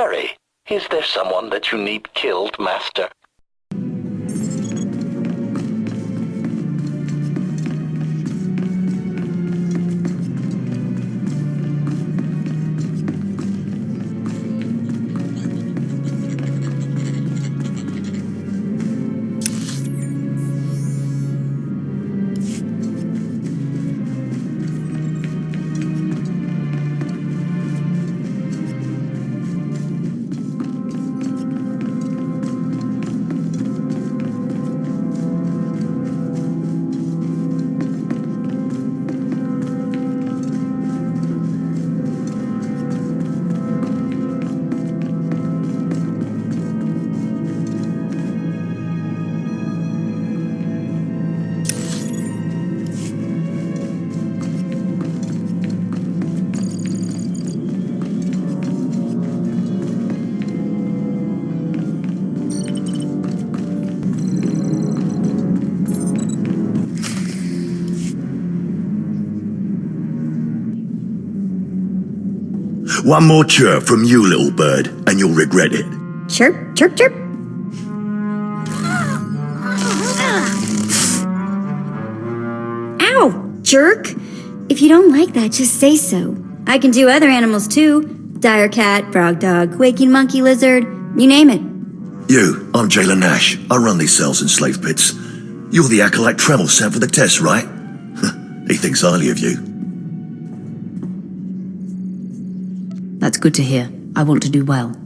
query. Is there someone that you need killed, Master? One more chirp from you, little bird, and you'll regret it. Chirp, chirp, chirp. Ow, jerk. If you don't like that, just say so. I can do other animals too. Dire cat, frog dog, quaking monkey lizard, you name it. You, I'm Jailer Nash. I run these cells and slave pits. You're the acolyte Tremel sent for the test, right? He thinks highly of you. That's good to hear. I want to do well.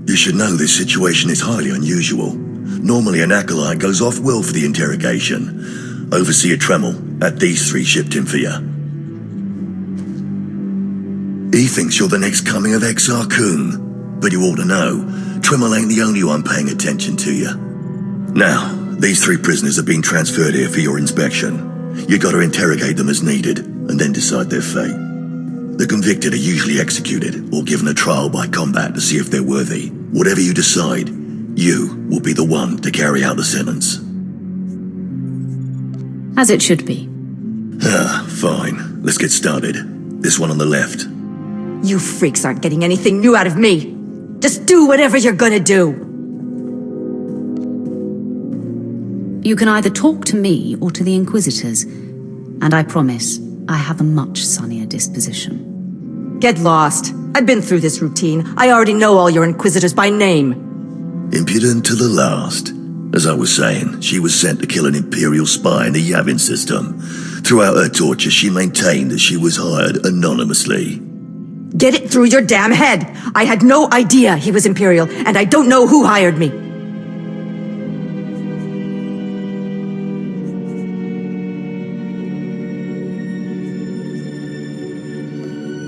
You should know this situation is highly unusual. Normally an acolyte goes off-will for the interrogation. Overseer Tremel had these three shipped in for you. He thinks you're the next coming of Exar Kun, but you ought to know, Tremel ain't the only one paying attention to you. Now, these three prisoners have been transferred here for your inspection. You gotta interrogate them as needed, and then decide their fate. The convicted are usually executed or given a trial by combat to see if they're worthy. Whatever you decide, you will be the one to carry out the sentence. As it should be. Fine. Let's get started. This one on the left. You freaks aren't getting anything new out of me. Just do whatever you're gonna do. You can either talk to me or to the Inquisitors, and I promise I have a much sunnier disposition. Get lost. I've been through this routine. I already know all your Inquisitors by name. Impudent to the last. As I was saying, she was sent to kill an Imperial spy in the Yavin system. Throughout her torture, she maintained that she was hired anonymously. Get it through your damn head! I had no idea he was Imperial, and I don't know who hired me.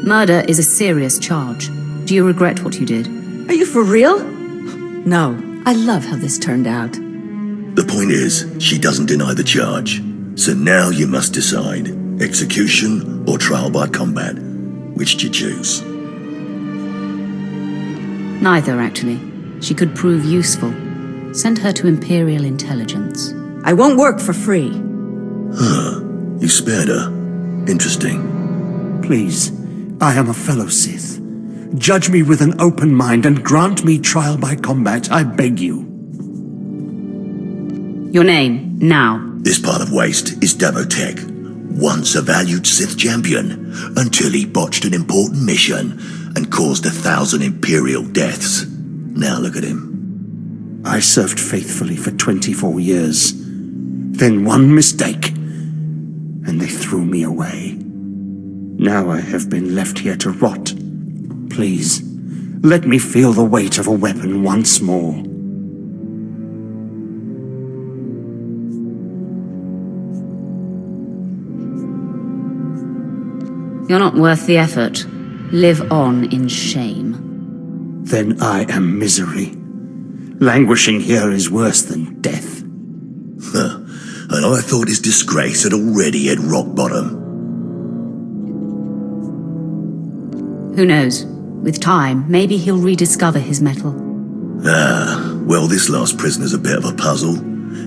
Murder is a serious charge. Do you regret what you did? Are you for real? No. I love how this turned out. The point is, she doesn't deny the charge. So now you must decide, execution or trial by combat. Which do you choose? Neither, actually. She could prove useful. Send her to Imperial Intelligence. I won't work for free. You spared her. Interesting. Please, I am a fellow Sith. Judge me with an open mind and grant me trial by combat, I beg you. Your name, now. This part of Waste is Davotech, once a valued Sith champion, until he botched an important mission and caused 1,000 Imperial deaths. Now look at him. I served faithfully for 24 years. Then one mistake, and they threw me away. Now I have been left here to rot. Please, let me feel the weight of a weapon once more. You're not worth the effort. Live on in shame. Then I am misery. Languishing here is worse than death. And I thought his disgrace had already hit rock bottom. Who knows? With time, maybe he'll rediscover his mettle. Well, this last prisoner's a bit of a puzzle.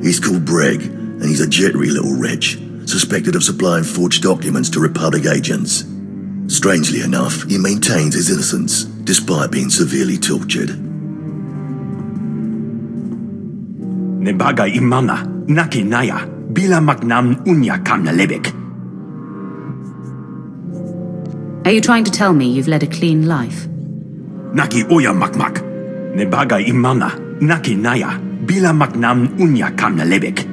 He's called Breg, and he's a jittery little wretch, suspected of supplying forged documents to Republic agents. Strangely enough, he maintains his innocence, despite being severely tortured. Nebaga imana, naki naya, bila magnam unya kamna lebek. Are you trying to tell me you've led a clean life? Naki oya makmak. Nebaga imana, naki naya, bila magnam unya kamna lebek.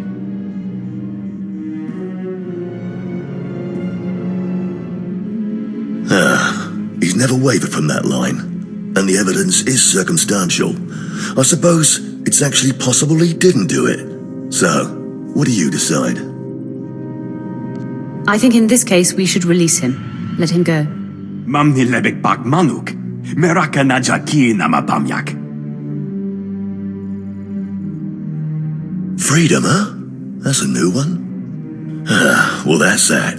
He's never wavered from that line, and the evidence is circumstantial. I suppose it's actually possible he didn't do it. So, what do you decide? I think in this case we should release him. Let him go. Mamni lebek bak manuk, meraka najaki namapamyak. Freedom, huh? That's a new one. Well, that's that.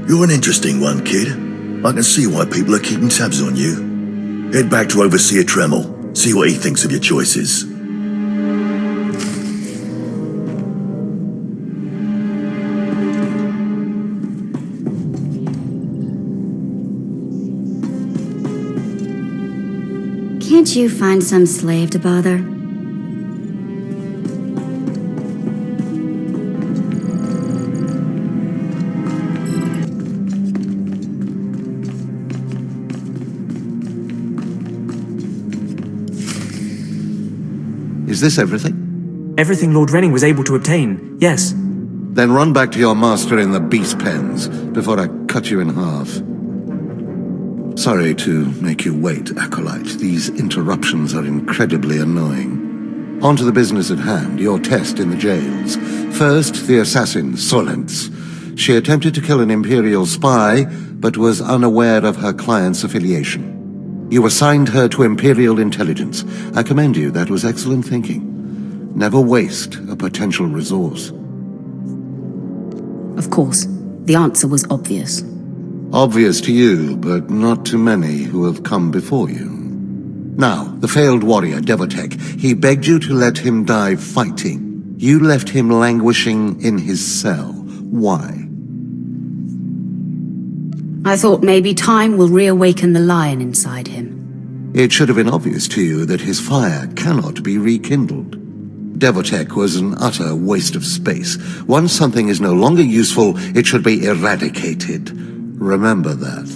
You're an interesting one, kid. I can see why people are keeping tabs on you. Head back to Overseer Tremel. See what he thinks of your choices. Can't you find some slave to bother? Is this everything? Everything Lord Renning was able to obtain, yes. Then run back to your master in the beast pens before I cut you in half. Sorry to make you wait, Acolyte. These interruptions are incredibly annoying. On to the business at hand, your test in the jails. First, the assassin, Solentz. She attempted to kill an Imperial spy, but was unaware of her client's affiliation. You assigned her to Imperial intelligence. I commend you, that was excellent thinking. Never waste a potential resource. Of course. The answer was obvious. Obvious to you, but not to many who have come before you. Now, the failed warrior, Devotek, he begged you to let him die fighting. You left him languishing in his cell. Why? I thought maybe time will reawaken the lion inside him. It should have been obvious to you that his fire cannot be rekindled. Devotek was an utter waste of space. Once something is no longer useful, it should be eradicated. Remember that.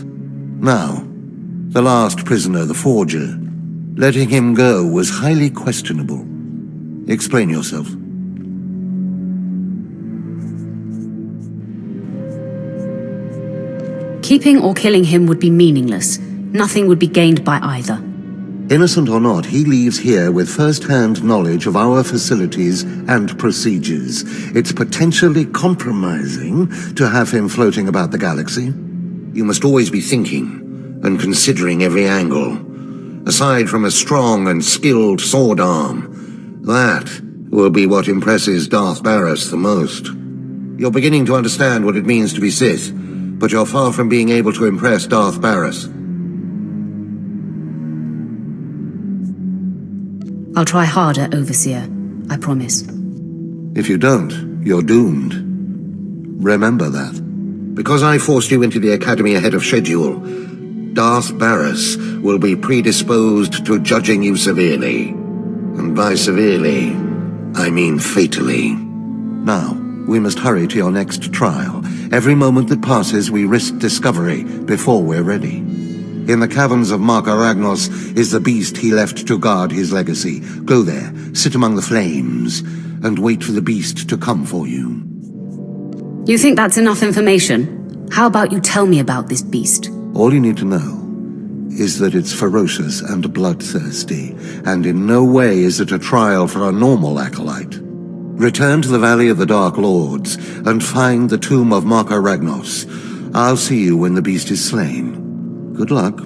Now, the last prisoner, the Forger. Letting him go was highly questionable. Explain yourself. Keeping or killing him would be meaningless. Nothing would be gained by either. Innocent or not, he leaves here with first-hand knowledge of our facilities and procedures. It's potentially compromising to have him floating about the galaxy. You must always be thinking and considering every angle. Aside from a strong and skilled sword arm, that will be what impresses Darth Barris the most. You're beginning to understand what it means to be Sith, but you're far from being able to impress Darth Barris. I'll try harder, Overseer. I promise. If you don't, you're doomed. Remember that. Because I forced you into the Academy ahead of schedule, Darth Barris will be predisposed to judging you severely. And by severely, I mean fatally. Now, we must hurry to your next trial. Every moment that passes, we risk discovery before we're ready. In the caverns of Mark Aragnos is the beast he left to guard his legacy. Go there, sit among the flames, and wait for the beast to come for you. You think that's enough information? How about you tell me about this beast? All you need to know is that it's ferocious and bloodthirsty, and in no way is it a trial for a normal acolyte. Return to the Valley of the Dark Lords and find the tomb of Mark Aragnos. I'll see you when the beast is slain. Good luck.